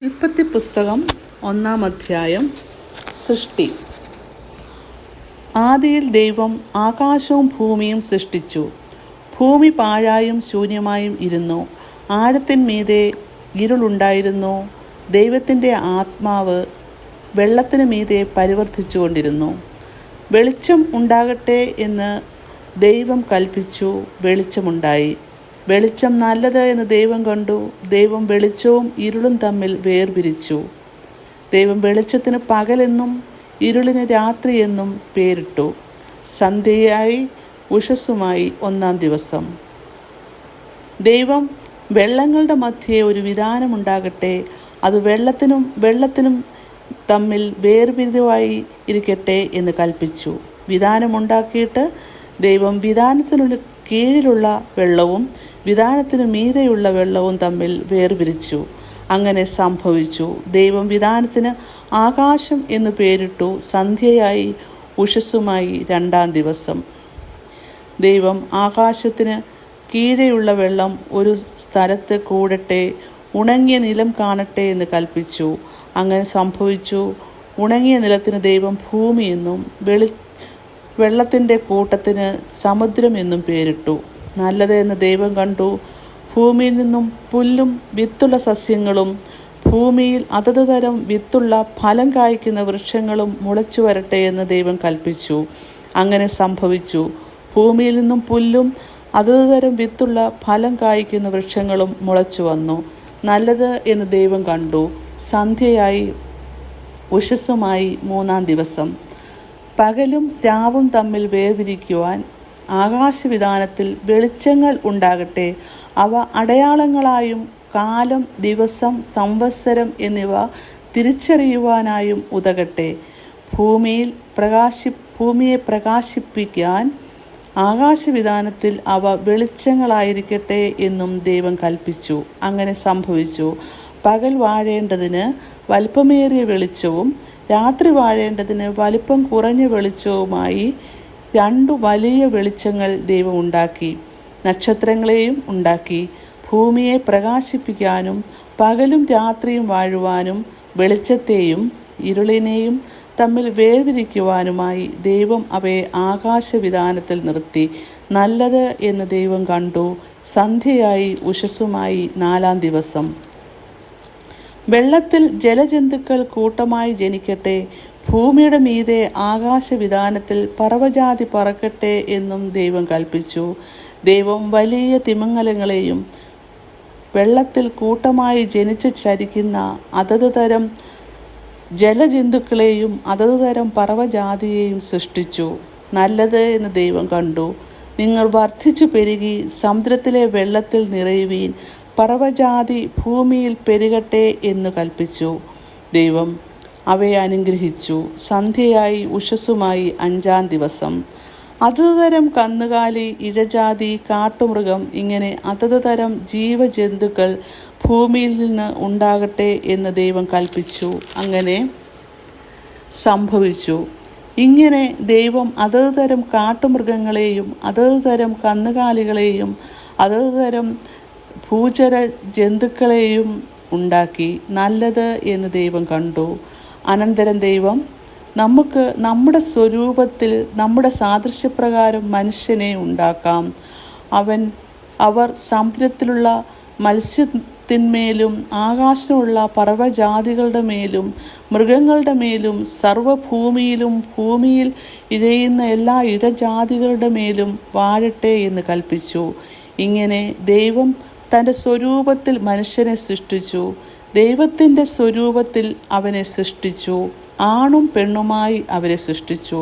ഉൽപ്പത്തി പുസ്തകം 1-ാം അധ്യായം. സൃഷ്ടി. ആദിയിൽ ദൈവം ആകാശവും ഭൂമിയും സൃഷ്ടിച്ചു. ഭൂമി പാഴായും ശൂന്യമായും ഇരുന്നു. ആഴത്തിന്മീതെ ഇരുളുണ്ടായിരുന്നു. ദൈവത്തിൻ്റെ ആത്മാവ് വെള്ളത്തിന് മീതെ പരിവർത്തിച്ചുകൊണ്ടിരുന്നു. വെളിച്ചം ഉണ്ടാകട്ടെ എന്ന് ദൈവം കൽപ്പിച്ചു. വെളിച്ചമുണ്ടായി. വെളിച്ചം നല്ലത് എന്ന് ദൈവം കണ്ടു. ദൈവം വെളിച്ചവും ഇരുളും തമ്മിൽ വേർപിരിച്ചു. ദൈവം വെളിച്ചത്തിന് പകലെന്നും ഇരുളിന് രാത്രി എന്നും പേരിട്ടു. സന്ധ്യയായി ഉഷസ്സുമായി 1-ാം ദിവസം. ദൈവം വെള്ളങ്ങളുടെ മധ്യേ ഒരു വിധാനമുണ്ടാകട്ടെ, അത് വെള്ളത്തിനും തമ്മിൽ വേർപിരിവായി ഇരിക്കട്ടെ എന്ന് കൽപ്പിച്ചു. വിധാനമുണ്ടാക്കിയിട്ട് ദൈവം വിധാനത്തിനു കീഴിലുള്ള വെള്ളവും വിധാനത്തിനു മീതെയുള്ള വെള്ളവും തമ്മിൽ വേർപിരിച്ചു. അങ്ങനെ സംഭവിച്ചു. ദൈവം വിധാനത്തിന് ആകാശം എന്ന് പേരിട്ടു. സന്ധ്യയായി ഉഷസ്സുമായി 2-ാം ദിവസം. ദൈവം ആകാശത്തിന് കീഴെയുള്ള വെള്ളം ഒരു സ്ഥലത്ത് കൂടട്ടെ, ഉണങ്ങിയ നിലം കാണട്ടെ എന്ന് കൽപ്പിച്ചു. അങ്ങനെ സംഭവിച്ചു. ഉണങ്ങിയ നിലത്തിന് ദൈവം ഭൂമി എന്നും വെള്ളത്തിൻ്റെ കൂട്ടത്തിന് സമുദ്രം എന്നും പേരിട്ടു. നല്ലത് എന്ന് ദൈവം കണ്ടു. ഭൂമിയിൽ നിന്നും പുല്ലും വിത്തുള്ള സസ്യങ്ങളും ഭൂമിയിൽ അതത് തരം വിത്തുള്ള ഫലം കായ്ക്കുന്ന വൃക്ഷങ്ങളും മുളച്ചു വരട്ടെ എന്ന് ദൈവം കൽപ്പിച്ചു. അങ്ങനെ സംഭവിച്ചു. ഭൂമിയിൽ നിന്നും പുല്ലും അതത് തരം വിത്തുള്ള ഫലം കായ്ക്കുന്ന വൃക്ഷങ്ങളും മുളച്ചു വന്നു. നല്ലത് എന്ന് ദൈവം കണ്ടു. സന്ധ്യയായി ഉഷസ്സുമായി 3-ാം ദിവസം. പകലും രാവും തമ്മിൽ വേർതിരിക്കുവാൻ ആകാശവിധാനത്തിൽ വെളിച്ചങ്ങൾ ഉണ്ടാകട്ടെ. അവ അടയാളങ്ങളായും കാലം, ദിവസം, സംവത്സരം എന്നിവ തിരിച്ചറിയുവാനായും ഉതകട്ടെ. ഭൂമിയെ പ്രകാശിപ്പിക്കാൻ ആകാശവിധാനത്തിൽ അവ വെളിച്ചങ്ങളായിരിക്കട്ടെ എന്നും ദൈവം കൽപ്പിച്ചു. അങ്ങനെ സംഭവിച്ചു. പകൽ വാഴേണ്ടതിന് വലിപ്പമേറിയ വെളിച്ചവും രാത്രി വാഴേണ്ടതിന് വലിപ്പം കുറഞ്ഞ വെളിച്ചവുമായി 2 വലിയ വെളിച്ചങ്ങൾ ദൈവം ഉണ്ടാക്കി. നക്ഷത്രങ്ങളെയും ഉണ്ടാക്കി. ഭൂമിയെ പ്രകാശിപ്പിക്കാനും പകലും രാത്രിയും വാഴുവാനും വെളിച്ചത്തെയും ഇരുളിനെയും തമ്മിൽ വേർതിരിക്കുവാനുമായി ദൈവം അവയെ ആകാശവിധാനത്തിൽ നിർത്തി. നല്ലത് എന്ന് ദൈവം കണ്ടു. സന്ധ്യയായി ഉഷസ്സുമായി 4-ാം ദിവസം. വെള്ളത്തിൽ ജലജന്തുക്കൾ കൂട്ടമായി ജനിക്കട്ടെ. ഭൂമിയുടെ മീതെ ആകാശവിധാനത്തിൽ പറവജാതി പറക്കട്ടെ എന്നും ദൈവം കൽപ്പിച്ചു. ദൈവം വലിയ തിമിംഗലങ്ങളെയും വെള്ളത്തിൽ കൂട്ടമായി ജനിച്ച് ചരിക്കുന്ന അതത് തരം ജലജന്തുക്കളെയും അതത് തരം പറവജാതിയെയും സൃഷ്ടിച്ചു. നല്ലത് എന്ന് ദൈവം കണ്ടു. നിങ്ങൾ വർദ്ധിച്ചു പെരുകി സമുദ്രത്തിലെ വെള്ളത്തിൽ നിറയുവീൻ. പറവജാതി ഭൂമിയിൽ പെരുകട്ടെ എന്ന് കൽപ്പിച്ചു. ദൈവം അവയെ അനുഗ്രഹിച്ചു. സന്ധ്യയായി ഉഷസ്സുമായി 5-ാം ദിവസം. അതത് തരം കന്നുകാലി, ഇഴജാതി, കാട്ടുമൃഗം ഇങ്ങനെ അതത് തരം ജീവജന്തുക്കൾ ഭൂമിയിൽ നിന്ന് ഉണ്ടാകട്ടെ എന്ന് ദൈവം കൽപ്പിച്ചു. അങ്ങനെ സംഭവിച്ചു. ഇങ്ങനെ ദൈവം അതത് തരം കാട്ടുമൃഗങ്ങളെയും അതത് തരം കന്നുകാലികളെയും അതത് തരം ഭൂചര ജന്തുക്കളെയും ഉണ്ടാക്കി. നല്ലത് എന്ന് ദൈവം കണ്ടു. അനന്തരം ദൈവം നമുക്ക് നമ്മുടെ സ്വരൂപത്തിൽ നമ്മുടെ സാദൃശ്യപ്രകാരം മനുഷ്യനെ ഉണ്ടാക്കാം. അവർ സമുദ്രത്തിലുള്ള മത്സ്യത്തിന്മേലും ആകാശമുള്ള പറവജാതികളുടെ മേലും മൃഗങ്ങളുടെ മേലും സർവ്വഭൂമിയിലും ഭൂമിയിൽ ഇഴയുന്ന എല്ലാ ഇഴജാതികളുടെ മേലും വാഴട്ടെ എന്ന് കൽപ്പിച്ചു. ഇങ്ങനെ ദൈവം തൻ്റെ സ്വരൂപത്തിൽ മനുഷ്യനെ സൃഷ്ടിച്ചു. ദൈവത്തിൻ്റെ സ്വരൂപത്തിൽ അവനെ സൃഷ്ടിച്ചു. ആണും പെണ്ണുമായി അവരെ സൃഷ്ടിച്ചു.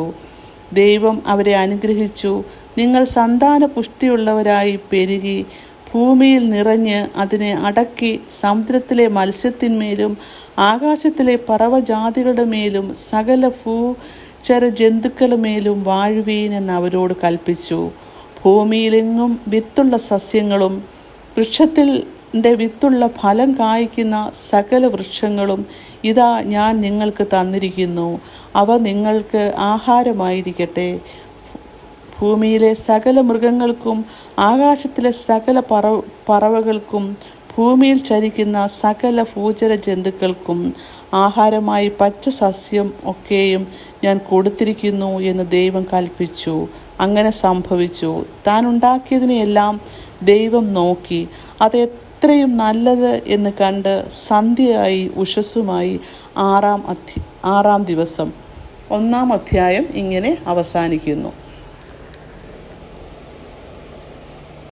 ദൈവം അവരെ അനുഗ്രഹിച്ചു. നിങ്ങൾ സന്താന പുഷ്ടിയുള്ളവരായി പെരുകി ഭൂമിയിൽ നിറഞ്ഞ് അതിനെ അടക്കി സമുദ്രത്തിലെ മത്സ്യത്തിന്മേലും ആകാശത്തിലെ പറവജാതികളുടെ മേലും സകല ഭൂചര ജന്തുക്കളുടെ മേലും വാഴുവീൻ എന്ന് അവരോട് കൽപ്പിച്ചു. ഭൂമിയിലെങ്ങും വിത്തുള്ള സസ്യങ്ങളും വൃക്ഷത്തിൻ്റെ വിത്തുള്ള ഫലം കായ്ക്കുന്ന സകല വൃക്ഷങ്ങളും ഇതാ ഞാൻ നിങ്ങൾക്ക് തന്നിരിക്കുന്നു. അവ നിങ്ങൾക്ക് ആഹാരമായിരിക്കട്ടെ. ഭൂമിയിലെ സകല മൃഗങ്ങൾക്കും ആകാശത്തിലെ സകല പറവകൾക്കും ഭൂമിയിൽ ചരിക്കുന്ന സകല ഭൂചര ജന്തുക്കൾക്കും ആഹാരമായി പച്ച സസ്യം ഒക്കെയും ഞാൻ കൊടുത്തിരിക്കുന്നു എന്ന് ദൈവം കൽപ്പിച്ചു. അങ്ങനെ സംഭവിച്ചു. താൻ ഉണ്ടാക്കിയതിനെയെല്ലാം ദൈവം നോക്കി, അത് എത്രയും നല്ലത് എന്ന് കണ്ട് സന്ധ്യയായി ഉഷസ്സുമായി 6-ാം ദിവസം 1-ാം അധ്യായം ഇങ്ങനെ അവസാനിക്കുന്നു.